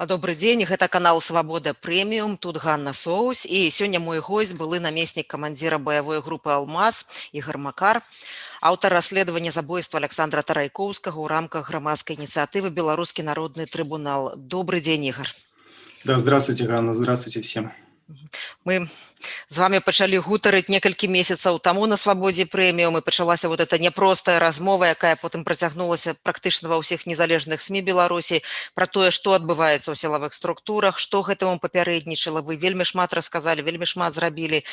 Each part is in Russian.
Добры дзень, гэта канал Свабода Прэміум, тут Ганна Соус. І сёння мой госць былы намеснік камандзіра баявой групы «Алмаз» Ігор Макар, аўтар расследавання забойства Александра Тарайкоўскага ў рамках грамадскай ініцыятывы «Беларускі народны трыбунал». Добры дзень, Ігор. Да, здравствуйте, Ганна, здравствуйте всем. Мы з вами пачалі гутарыць некалькі месяцаў таму на Свабодзе Прэміум, і пачалася вот эта няпростая размова, якая потым працягнулася практычна ва ўсіх незалежных СМІ Беларусі, пра тое, што адбываецца ў сілавых структурах, што гэтаму папярэднічала. Вы вельмі шмат расказалі, вельмі шмат зрабілі.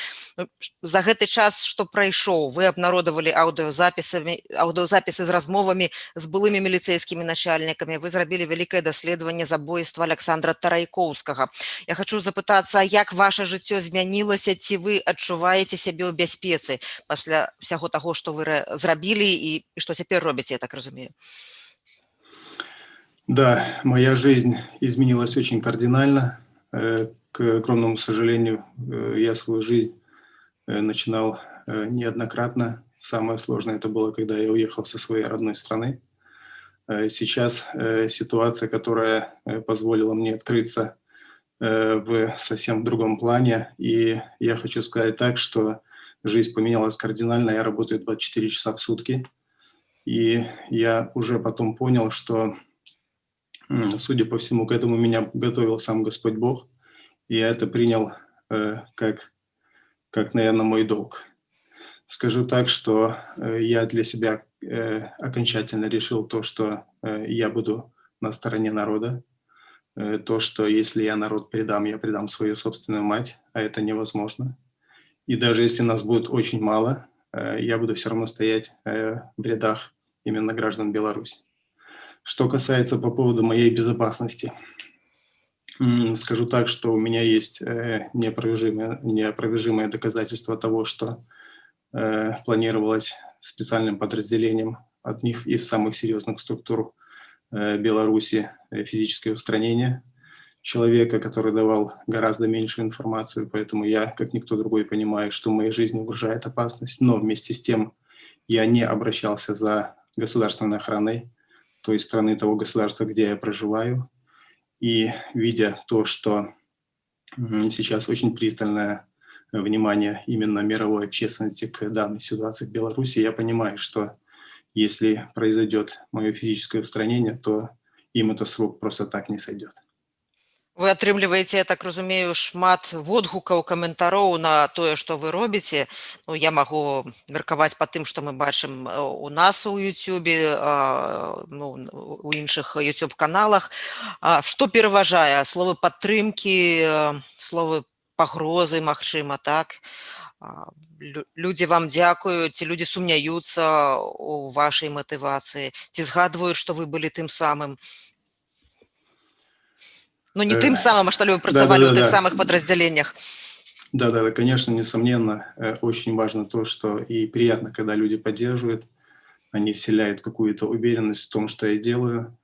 За гэты час, што прайшоў, вы абнародавалі аўдыёзапісы з размовамі з былымі міліцэйскімі начальнікамі, вы зрабілі вялікае даследаванне забойства Александра Тарайкоўскага. Я хочу запытацца, як ваше жыццё змянілася, ці вы адчуваеце сябе ў бяспецы пасля ўсяго таго, што вы зрабілі і што цяпер робіце, я так разумею? Да, моя жизнь изменилась очень кардинально. К огромному сожалению, я свою жизнь начинал неоднократно. Самое сложное это было, когда я уехал со своей родной страны. Сейчас ситуация, которая позволила мне открыться в совсем другом плане. И я хочу сказать так, что жизнь поменялась кардинально. Я работаю 24 часа в сутки. И я уже потом понял, что, судя по всему, к этому меня готовил сам Господь Бог. И я это принял как, наверное, мой долг. Скажу так, что я для себя окончательно решил то, что я буду на стороне народа. То, что если я народ предам, я предам свою собственную мать, а это невозможно. И даже если нас будет очень мало, я буду все равно стоять в рядах именно граждан Беларуси. Что касается по поводу моей безопасности, скажу так, что у меня есть неопровержимое доказательство того, что планировалось специальным подразделением одних из самых серьезных структур Беларуси физическое устранение человека, который давал гораздо меньшую информацию, поэтому я, как никто другой, понимаю, что моей жизни угрожает опасность, но вместе с тем я не обращался за государственной охраной той страны, того государства, где я проживаю, и видя то, что сейчас очень пристальное внимание именно мировой общественности к данной ситуации в Беларуси, я понимаю, что если произойдет мое физическое устранение, то им этот срок просто так не сойдет. Вы атрымліваеце, я так разумею, шмат водгукаў, каментароў на тое, што вы робіце. Ну, я магу меркаваць па тым, што мы бачым у нас у Ютубе, у іншых Ютуб-каналах. Што пераважае? Словы падтрымкі, словы пагрозы, магчыма, так? Людзі вам дзякуюць, ці людзі сумняюцца ў вашай матывацыі, ці згадваюць, што вы былі тым самым? Ну, не тем самым, а что ли вы працавали в тех самых подразделениях? Да, конечно, несомненно, очень важно то, что и приятно, когда люди поддерживают, они вселяют какую-то уверенность в том, что я делаю.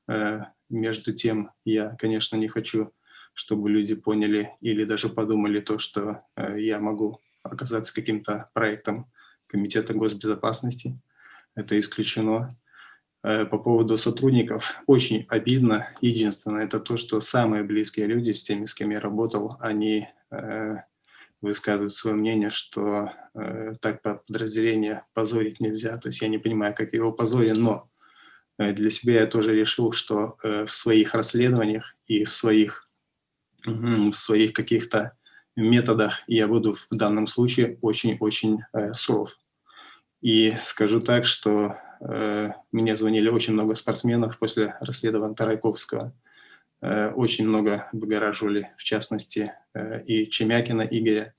Между тем, я, конечно, не хочу, чтобы люди поняли или даже подумали то, что я могу оказаться каким-то проектом Комитета госбезопасности. Это исключено. По поводу сотрудников очень обидно. Единственное, это то, что самые близкие люди, с теми, с кем я работал, они высказывают свое мнение, что так подразделение позорить нельзя. То есть я не понимаю, как его позорить, но для себя я тоже решил, что в своих расследованиях и в своих каких-то методах я буду в данном случае очень-очень суров. И скажу так, что мне звонили очень много спортсменов после расследования Тарайковского. Очень много выгораживали, в частности, и Чемякина Игоря.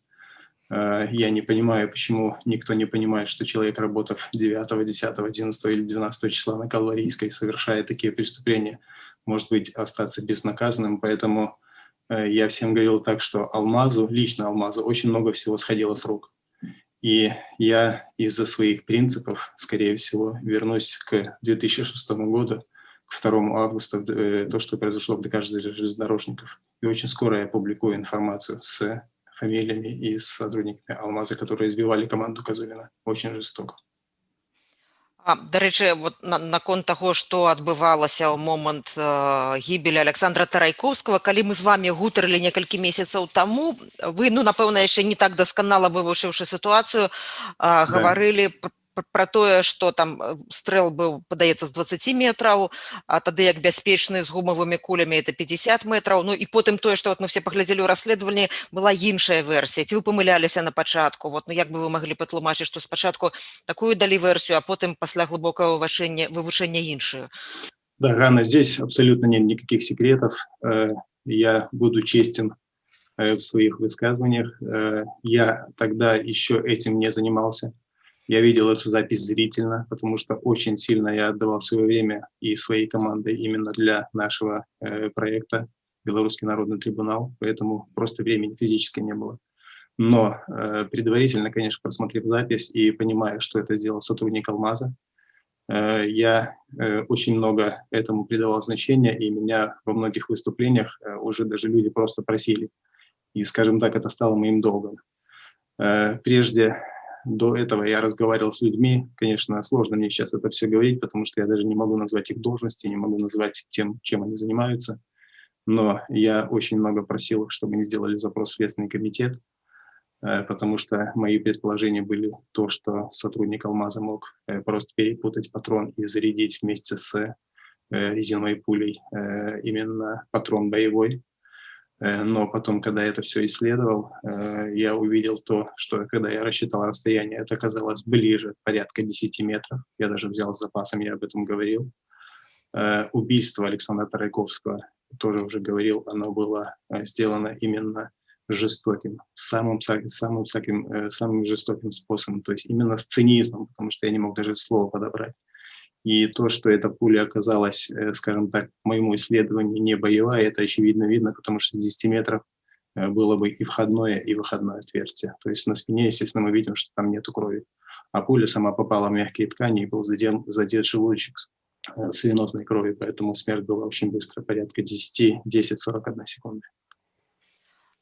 Я не понимаю, почему никто не понимает, что человек, работав 9, 10, 11 или 12 числа на Калварийской, совершая такие преступления, может быть, остаться безнаказанным. Поэтому я всем говорил так, что лично Алмазу, очень много всего сходило с рук. И я из-за своих принципов, скорее всего, вернусь к 2006 году, к 2 августа, то, что произошло в ДК железнодорожников. И очень скоро я публикую информацию с фамилиями и с сотрудниками Алмаза, которые избивали команду Козулина очень жестоко. Дарэчы, вот наконт таго, што адбывалася ў момант гібелі Александра Тарайкоўскага, калі мы з вамі гутарылі некалькі месяцаў таму, вы, ну, напэўна, яшчэ не так дасканала вывучыўшы сітуацыю, Да. гаварылі пра тое, што там стрэл быў, падаецца, з 20 метраў, а тады як бяспечны з гумавымі кулямі это 50 метраў. Ну і потым тое, што вот мы все паглядзелі ў расследаванні, была іншая версія. Ці вы памыляліся на пачатку? Вот, ну як бы вы маглі патлумачыць, што спачатку такую далі версію, а потым пасля глубокого вывучэння іншую? Да, Ганна, здесь абсолютно нет никаких секретов. Я буду честен в своих высказываниях. Я тогда еще этим не занимался. Я видел эту запись зрительно, потому что очень сильно я отдавал свое время и своей команды именно для нашего проекта «Белорусский народный трибунал», поэтому просто времени физически не было. Но предварительно, конечно, просмотрев запись и понимая, что это сделал сотрудник «Алмаза», я очень много этому придавал значения, и меня во многих выступлениях уже даже люди просто просили. И, скажем так, это стало моим долгом. Прежде до этого я разговаривал с людьми. Конечно, сложно мне сейчас это все говорить, потому что я даже не могу назвать их должности, не могу назвать тем, чем они занимаются. Но я очень много просил, чтобы они сделали запрос в Следственный комитет, потому что мои предположения были то, что сотрудник «Алмаза» мог просто перепутать патрон и зарядить вместе с резиновой пулей именно патрон боевой. Но потом, когда я это все исследовал, я увидел то, что когда я рассчитал расстояние, это оказалось ближе, порядка 10 метров. Я даже взял с запасом, я об этом говорил. Убийство Александра Тарайковского, тоже уже говорил, оно было сделано именно жестоким, самым жестоким способом, то есть именно с цинизмом, потому что я не мог даже слово подобрать. И то, что эта пуля оказалась, скажем так, по моему исследованию не боевая, это очевидно видно, потому что с 10 метров было бы и входное, и выходное отверстие. То есть на спине, естественно, мы видим, что там нету крови. А пуля сама попала в мягкие ткани и был задет желудочек с венозной кровью, поэтому смерть была очень быстро, порядка 10-41 секунды.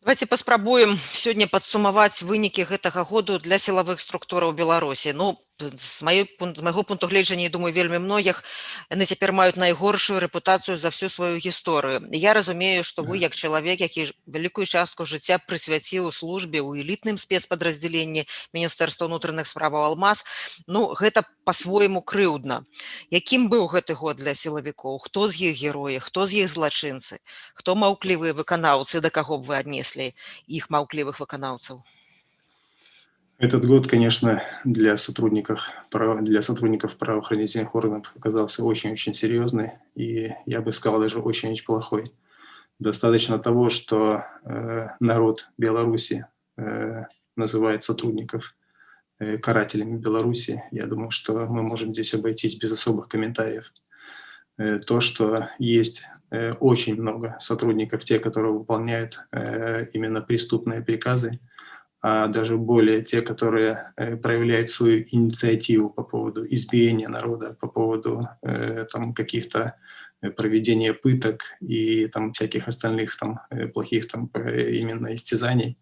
Давайте паспрабуем сёння падсумаваць вынікі гэтага году для сілавых структураў Беларусі. Ну, з майго пункту гледжання, думаю, вельмі многіх яны цяпер маюць найгоршую рэпутацыю за всю сваю гісторыю. Я разумею, што вы, як чалавек, які вялікую частку жыцця прысвяціў службе ў элітным спецпадраздзяленні Міністэрства ўнутраных справаў «Алмаз», ну, гэта па-свойму крыўдна. Якім быў гэты год для сілавікоў? Хто з іх героі, хто з іх злачынцы? Хто маўклівыя выканаўцы, да каго б вы аднеслі іх маўклівых выканаўцаў? Этот год, конечно, для сотрудников правоохранительных органов оказался очень-очень серьезный, и я бы сказал, даже очень-очень плохой. Достаточно того, что народ Беларуси называет сотрудников карателями Беларуси. Я думаю, что мы можем здесь обойтись без особых комментариев. То, что есть очень много сотрудников, те, которые выполняют именно преступные приказы, а даже более те, которые проявляют свою инициативу по поводу избиения народа, по поводу там каких-то проведения пыток и там всяких остальных там плохих там именно истязаний,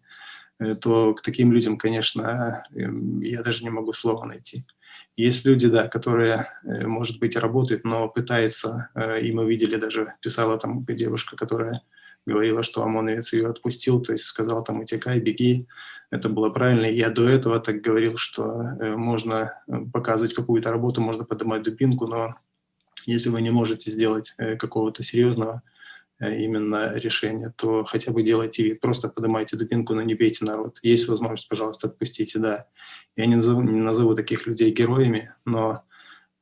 то к таким людям, конечно, я даже не могу слова найти. Есть люди, да, которые, может быть, работают, но пытаются, и мы видели даже, писала там девушка, которая говорила, что ОМОНовец ее отпустил, то есть сказал там утекай, беги, это было правильно. Я до этого так говорил, что можно показывать какую-то работу, можно поднимать дубинку, но если вы не можете сделать какого-то серьезного именно решения, то хотя бы делайте вид, просто поднимайте дубинку, но не бейте народ. Есть возможность, пожалуйста, отпустите, да. Я не назову таких людей героями, но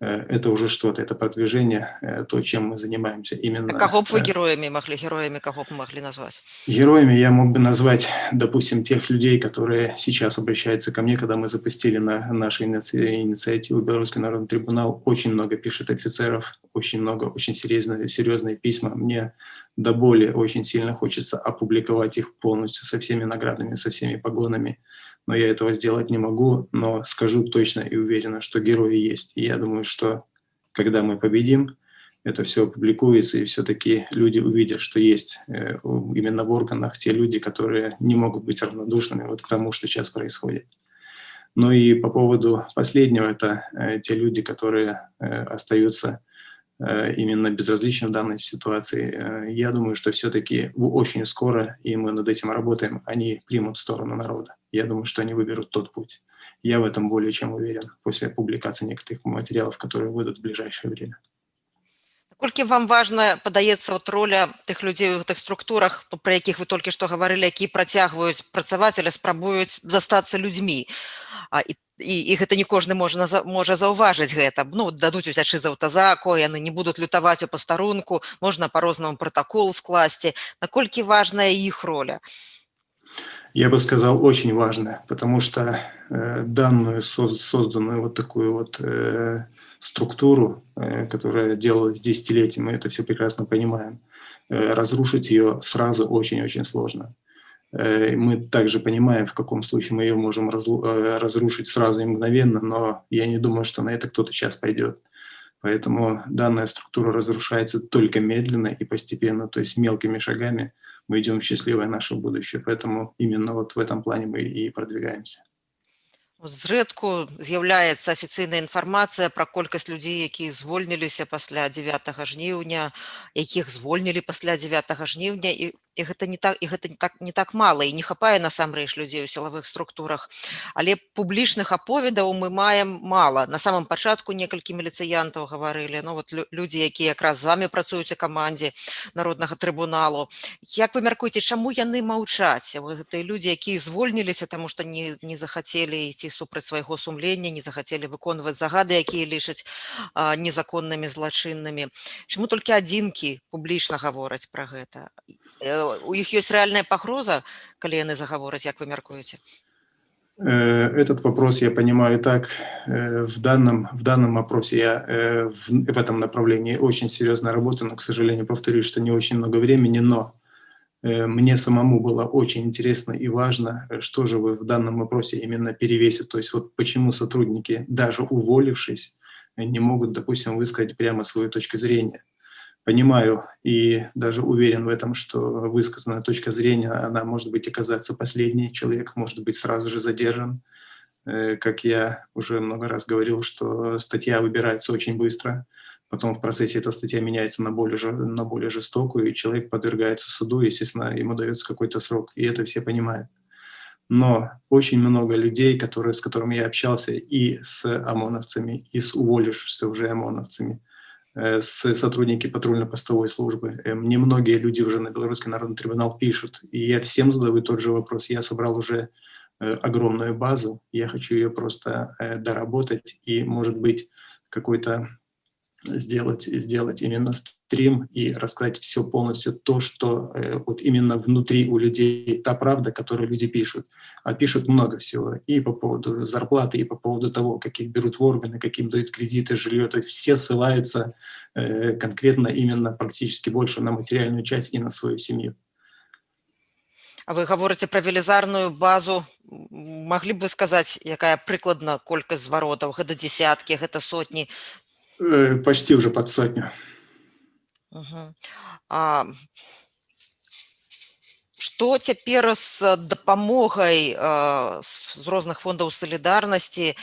это уже что-то, это продвижение, то, чем мы занимаемся именно. Каго б вы героями каго б мы могли назвать? Героями я мог бы назвать, допустим, тех людей, которые сейчас обращаются ко мне, когда мы запустили нашу инициативу «Белорусский народный трибунал». Очень много пишет офицеров, очень много, очень серьезные письма. Мне до боли очень сильно хочется опубликовать их полностью со всеми наградами, со всеми погонами. Но я этого сделать не могу, но скажу точно и уверенно, что герои есть. И я думаю, что когда мы победим, это все опубликуется, и все-таки люди увидят, что есть именно в органах те люди, которые не могут быть равнодушными вот к тому, что сейчас происходит. Ну и по поводу последнего, это те люди, которые остаются именно безразличны в данной ситуации. Я думаю, что все-таки очень скоро, и мы над этим работаем, они примут сторону народа. Я думаю, что они выберут тот путь. Я в этом более чем уверен после публикации некоторых материалов, которые выйдут в ближайшее время. Наколькі вам важна падаецца роля тых людзей у гэтых структурах, пра якіх вы толькі што гаварылі, якія працягваюць працаваць, але спрабуюць застацца людзьмі. І гэта не кожны можа заўважыць гэта. Ну, дадуць уцячы з аўтазаку, яны не будуць лютаваць у пастарунку, можна па-рознаму пратакол скласці. Наколькі важная іх роля? Я бы сказал, очень важно, потому что данную созданную вот такую вот структуру, которая делалась десятилетиями, мы это все прекрасно понимаем, разрушить ее сразу очень-очень сложно. Мы также понимаем, в каком случае мы ее можем разрушить сразу и мгновенно, но я не думаю, что на это кто-то сейчас пойдет. Поэтому данная структура разрушается только медленно и постепенно, то есть мелкими шагами мы идем в счастливое наше будущее. Поэтому именно вот в этом плане мы и продвигаемся. Зрэдку з'яўляецца афіцыйная інфармацыя пра колькасць людзей, якія звольніліся пасля 9 жніўня, якіх звольнілі пасля 9 жніўня, і гэта не так мала, і не хапае насамрэч людзей у сілавых структурах. Але публічных аповедаў мы маем мала. На самым пачатку некалькі міліцыянтаў гаварылі, ну вот людзі, якія якраз з вамі працуюць у камандзе Народнага трыбуналу. Як вы мяркуеце, чаму яны маўчаць? Гэтыя людзі, якія звольніліся, таму што не захацелі ісці супраць свайго сумлення, не захацелі выконваць загады, якія лічаць незаконнымі, злачыннымі. Чаму толькі адзінкі публічна гавораць пра гэта? У іх ёсць рэальная пагроза, калі яны загавораць, як вы мяркуеце? Этот вопрос я понимаю так. В данном опросе я в этом направлении очень серьезно работаю, но, к сожалению, повторюсь, что не очень много времени, но мне самому было очень интересно и важно, что же вы в данном опросе именно перевесит. То есть вот почему сотрудники, даже уволившись, не могут, допустим, высказать прямо свою точку зрения. Понимаю и даже уверен в этом, что высказанная точка зрения, она может быть оказаться последней, человек может быть сразу же задержан. Как я уже много раз говорил, что статья выбирается очень быстро, потом в процессе эта статья меняется на более жестокую, и человек подвергается суду, естественно, ему дается какой-то срок, и это все понимают. Но очень много людей, с которыми я общался, и с ОМОНовцами, и с уволившимися уже ОМОНовцами, с сотрудники патрульно-постовой службы. Мне многие люди уже на Белорусский народный трибунал пишут, и я всем задаю тот же вопрос. Я собрал уже огромную базу, я хочу ее просто доработать и, может быть, какой-то сделать именно стрим и рассказать все полностью то, что вот именно внутри у людей, та правда, которую люди пишут. А пишут много всего. И по поводу зарплаты, и по поводу того, каких берут в органы, каким дают кредиты, жилье. То есть все ссылаются конкретно именно практически больше на материальную часть и на свою семью. А вы гаворыце пра велізарную базу. Маглі б вы сказаць, якая прыкладна колькасць зваротаў? Гэта дзесяткі, гэта сотні? Почти уже под 100. Што цяпер з дапамогай з розных фондаў салідарнасці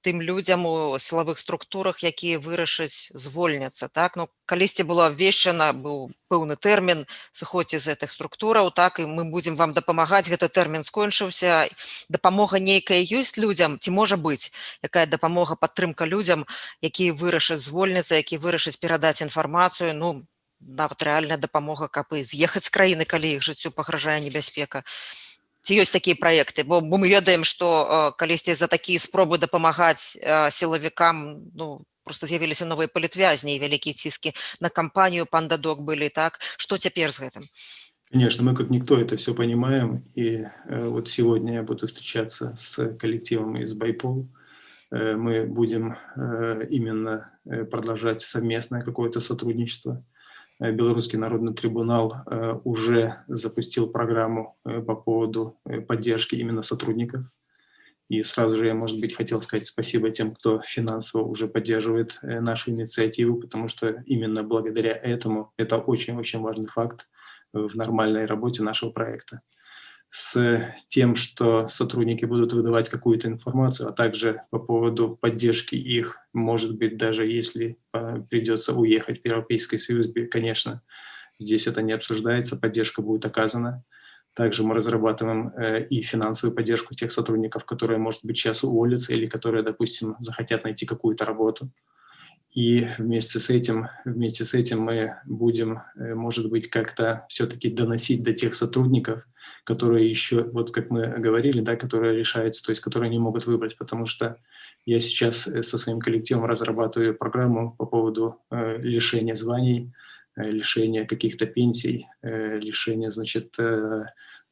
тым людзям у сілавых структурах, якія вырашаць звольняцца, так? Ну, калісьці было абвешчана, быў пэўны тэрмін, сыходзьце з гэтых структураў, так, і мы будзем вам дапамагаць, гэты тэрмін скончыўся. Дапамога нейкая ёсць людзям, ці можа быць, якая дапамога, падтрымка людзям, якія вырашаць звольніцца, якія вырашаць перадаць інфармацыю, ну, нават рэальная дапамога, каб і з'ехаць з краіны, калі іх жыццю пагражае небяспека. Ці ёсць такія праекты? Бо мы ведаем, што калісьці за такія спробы дапамагаць сілавікам, ну, проста з'явіліся новыя палітвязні, і вялікія ціски на кампанію «Пандадок» былі, так? Што цяпер з гэтым? Конечно, мы как никто это все понимаем, и вот сегодня я буду встречаться с коллективом из Байпол. Мы будем именно продолжать совместное какое-то сотрудничество. Белорусский народный трибунал уже запустил программу по поводу поддержки именно сотрудников. И сразу же я, может быть, хотел сказать спасибо тем, кто финансово уже поддерживает нашу инициативу, потому что именно благодаря этому это очень-очень важный факт в нормальной работе нашего проекта. с тем, что сотрудники будут выдавать какую-то информацию, а также по поводу поддержки их, может быть, даже если придется уехать в Европейский Союз, конечно, здесь это не обсуждается, поддержка будет оказана. Также мы разрабатываем и финансовую поддержку тех сотрудников, которые, может быть, сейчас уволятся или которые, допустим, захотят найти какую-то работу. И вместе с этим мы будем, может быть, как-то все-таки доносить до тех сотрудников, которые еще, вот как мы говорили, да, которые решаются, то есть которые не могут выбрать, потому что я сейчас со своим коллективом разрабатываю программу по поводу лишения званий, лишения каких-то пенсий, лишения, значит,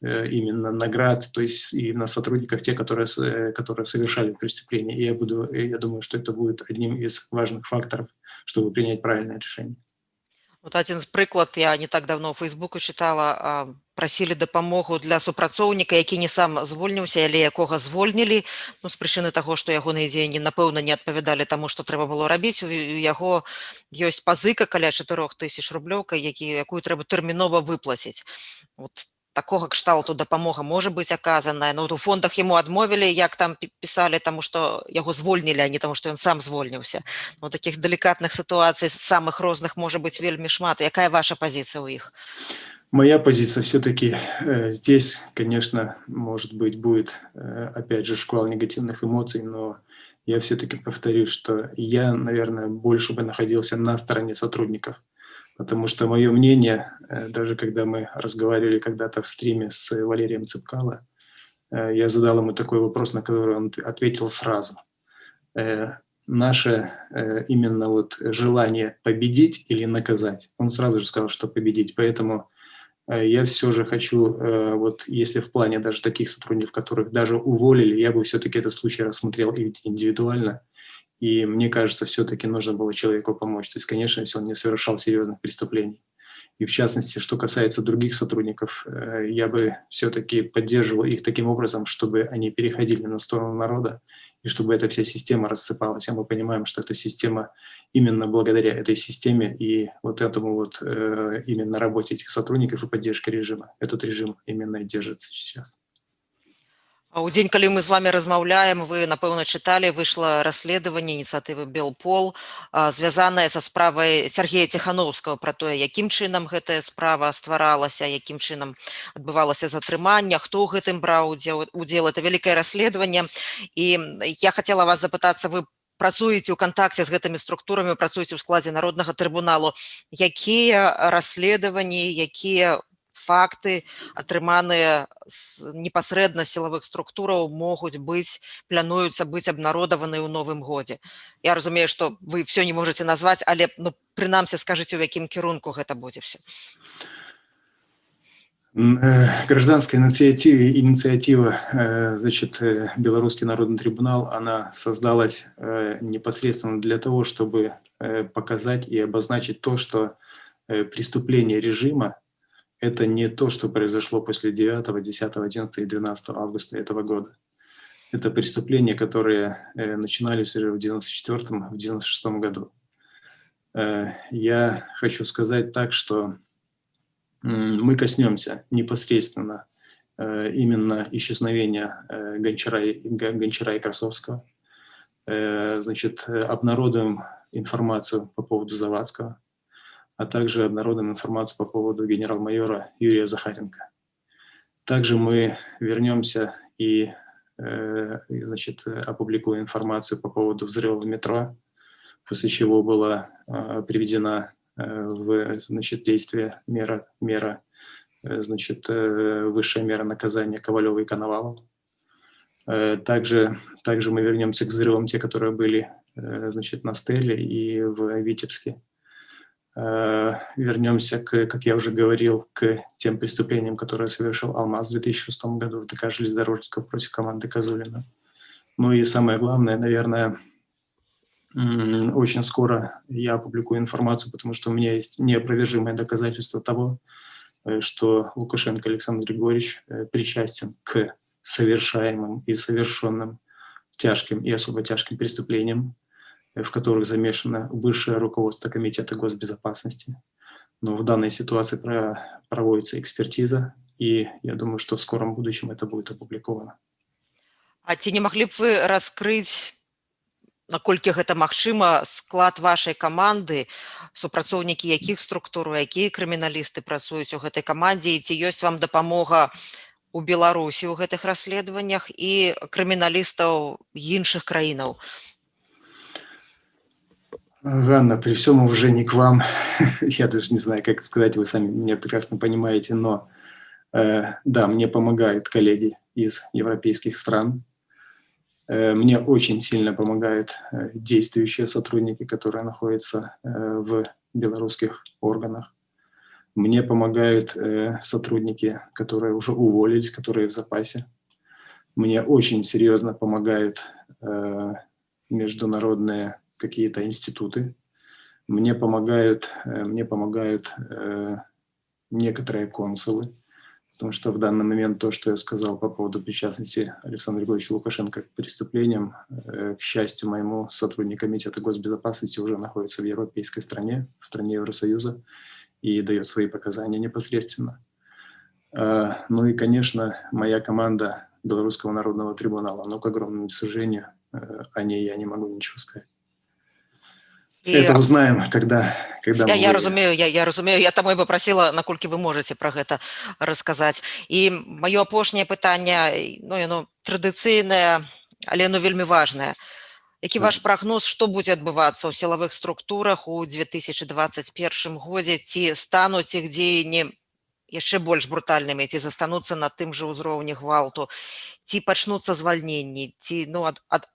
именно наград, то есть именно сотрудников, те, которые совершали преступление. И я думаю, что это будет одним из важных факторов, чтобы принять правильное решение. Вот один з прыклад я не так давно ў Фейсбуку чытала, прасілі дапамогу для супрацоўніка, які не сам звольніўся, але якога звольнілі, ну, з прычыны таго, што ягоныя дзеянні, напэўна, не адпавядалі таму, што трэба было рабіць. У яго ёсць пазыка каля 4000 рублёўка, якую трэба тэрмінова выплаціць. Вот такога кшталту дапамога можа быць аказаная. Ну, вот у фондах яму адмовілі, як там пісалі, таму што яго звольнілі, а не таму, што ён сам звольніўся. Ну, такіх далікатных сітуацый самых розных можа быць вельмі шмат. Якая ваша пазіцыя ў іх? Моя позиция все-таки здесь, конечно, может быть, будет, опять же, шквал негативных эмоций, но я все-таки повторю, что я, наверное, больше бы находился на стороне сотрудников, потому что мое мнение, даже когда мы разговаривали когда-то в стриме с Валерием Цепкало, я задал ему такой вопрос, на который он ответил сразу. Наше именно вот желание победить или наказать, он сразу же сказал, что победить, поэтому я все же хочу, вот если в плане даже таких сотрудников, которых даже уволили, я бы все-таки этот случай рассмотрел индивидуально. И мне кажется, все-таки нужно было человеку помочь. То есть, конечно, если он не совершал серьезных преступлений. И в частности, что касается других сотрудников, я бы все-таки поддерживал их таким образом, чтобы они переходили на сторону народа, и чтобы эта вся система рассыпалась. А мы понимаем, что эта система, именно благодаря этой системе и вот этому вот именно работе этих сотрудников и поддержке режима, этот режим именно и держится сейчас. А ў дзень, калі мы з вами размаўляем, вы, напэўна, чыталі, выйшла расследаванне ініцыятывы Белпол, звязанае са справай Сергея Ціхановскага пра тое, якім чынам гэтая справа стваралася, якім чынам адбывалася затрыманне, хто ў гэтым браў удзел. Это вялікае расследаванне. І я хацела вас запытацца, вы працуеце ў кантакце з гэтымі структурамі, працуеце ў складзе Народнага трыбуналу. Якія расследаванні, якія факты, атрыманыя непасрэдна сілавых структураў, могуць быць, плануюцца быць абнародаваны ў новым годзе? Я разумею, што вы все не можаце назваць, але, ну, прынамсі, скажыце, у якім кірунку гэта будзе все. Гражданская инициатива, значит, Белорусский народный трибунал, она создалась непосредственно для того, чтобы показать и обозначить то, что преступление режима – это не то, что произошло после 9, 10, 11 и 12 августа этого года. Это преступления, которые начинались уже в 1994, в 1996 году. Я хочу сказать так, что мы коснемся непосредственно именно исчезновения Гончара и Красовского. Значит, обнародуем информацию по поводу Завадского, а также обнародуем информацию по поводу генерал-майора Юрия Захаренко. Также мы вернемся и значит, опубликуем информацию по поводу взрыва в метро, после чего была приведена в, значит, действие мера, значит, высшая мера наказания Ковалева и Коновалова. Также мы вернемся к взрывам, те, которые были, значит, на Стелле и в Витебске. Вернемся, как я уже говорил, к тем преступлениям, которые совершил Алмаз в 2006 году в ДК железнодорожников против команды Козулина. Ну и самое главное, наверное, очень скоро я опубликую информацию, потому что у меня есть неопровержимое доказательство того, что Лукашенко Александр Григорьевич причастен к совершаемым и совершенным тяжким и особо тяжким преступлениям, в которых замешано высшее руководство Комитета госбезопасности. Но в данной ситуации проводится экспертиза, и я думаю, что в скором будущем это будет опубликовано. А ці не маглі б вы раскрыць, наколькі гэта магчыма, склад вашай каманды, супрацоўнікі якіх структур, якія крыміналісты працуюць у гэтай камандзе, і ці ёсць вам дапамога у Беларусі ў гэтых расследаваннях і крыміналістаў іншых краінаў? Ганна, при всем уважении к вам, я даже не знаю, как сказать, вы сами меня прекрасно понимаете, но да, мне помогают коллеги из европейских стран. Мне очень сильно помогают действующие сотрудники, которые находятся в белорусских органах. Мне помогают сотрудники, которые уже уволились, которые в запасе. Мне очень серьезно помогают международные какие-то институты. Мне помогают некоторые консулы. Потому что в данный момент то, что я сказал по поводу причастности Александра Григорьевича Лукашенко к преступлениям, к счастью моему, сотрудник Комитета госбезопасности уже находится в европейской стране, в стране Евросоюза, и дает свои показания непосредственно. Ну и, конечно, моя команда Белорусского народного трибунала, но, к огромному сожалению, о ней я не могу ничего сказать. Это узнаем, когда мы я разумею, я таму і папрасіла, наколькі вы можаце пра гэта расказаць. І маё апошняе пытанне, яно традыцыйнае, але яно вельмі важнае. Які ваш прагноз, што будзе адбывацца ў сілавых структурах у 2021 годзе? Ці стануць іх дзеянні яшчэ больш брутальнымі, ці застануцца на тым жа ўзроўні гвалту, ці пачнуцца звальненні, ці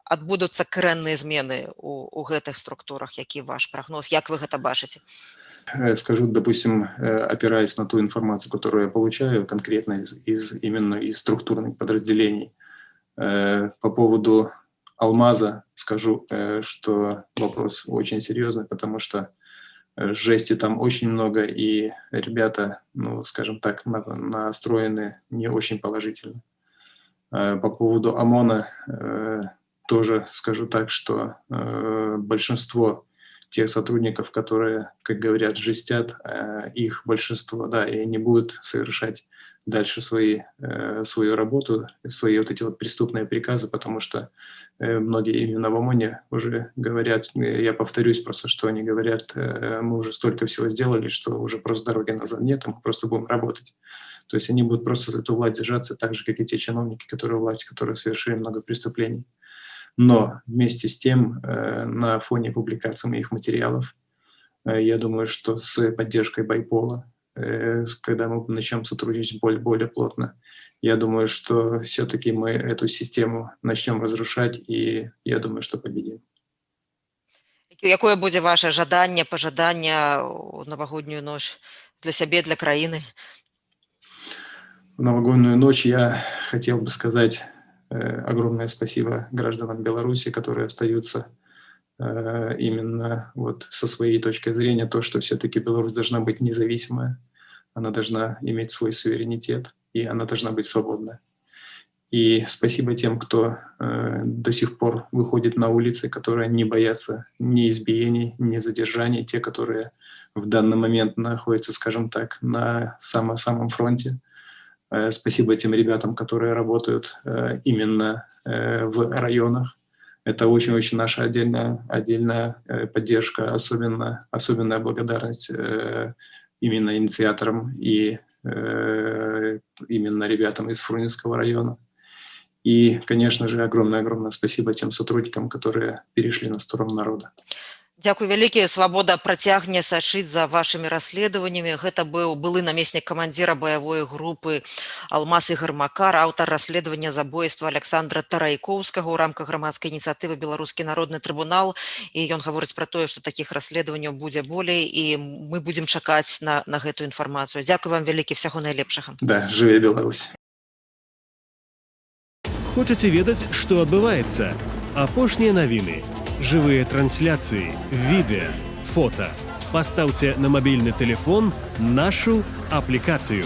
адбудуцца карэнныя змены у гэтых структурах? Які ваш прагноз? Як вы гэта бачыце? Скажу, допустим, опираясь на ту информацию, которую я получаю конкретно именно из структурных подразделений. По поводу Алмаза скажу, что вопрос очень серьезный, потому что жести там очень много, и ребята, скажем так, настроены не очень положительно. По поводу ОМОНа тоже скажу так, что большинство тех сотрудников, которые, как говорят, жестят, их большинство, да, и не будут совершать дальше свою работу, свои вот эти вот преступные приказы, потому что многие именно в ОМОНе уже говорят, я повторюсь просто, что они говорят, мы уже столько всего сделали, что уже просто дороги назад нет, мы просто будем работать. То есть они будут просто за эту власть держаться так же, как и те чиновники, которые у власти, которые совершили много преступлений. Но вместе с тем, на фоне публикации моих материалов, я думаю, что с поддержкой Байпола, когда мы начнем сотрудничать более плотно, я думаю, что все-таки мы эту систему начнем разрушать, и я думаю, что победим. Якое будзе ваше пажаданне ў новогоднюю ночь для сябе, для краіны? В новогоднюю ночь я хотел бы сказать огромное спасибо гражданам Беларуси, которые остаются именно вот со своей точки зрения, то, что все-таки Беларусь должна быть независимая, она должна иметь свой суверенитет, и она должна быть свободна. И спасибо тем, кто до сих пор выходит на улицы, которые не боятся ни избиений, ни задержаний, те, которые в данный момент находятся, скажем так, на самом фронте. Спасибо тем ребятам, которые работают именно в районах. Это очень-очень наша отдельная поддержка, особенная благодарность именно инициаторам и именно ребятам из Фрунзенского района. И, конечно же, огромное спасибо тем сотрудникам, которые перешли на сторону народа. Дзякуй вялікі. Свабода працягне сачыць за вашымі расследаваннямі. Гэта быў былы намеснік камандзіра баявой групы Алмаз Ігар Макар, аўтар расследавання забойства Александра Тарайкоўскага ў рамках грамадскай ініцыятывы «Беларускі народны трыбунал». І ён гаворыць пра тое, што такіх расследаванняў будзе болей, і мы будзем чакаць на гэтую інфармацыю. Дзякуй вам вялікі, всяго найлепшага. Да, жыве Беларусь. Хочаце ведаць, што адбываецца? Апошнія навіны. Живые трансляции, видео, фото. Поставьте на мобильный телефон нашу аппликацию.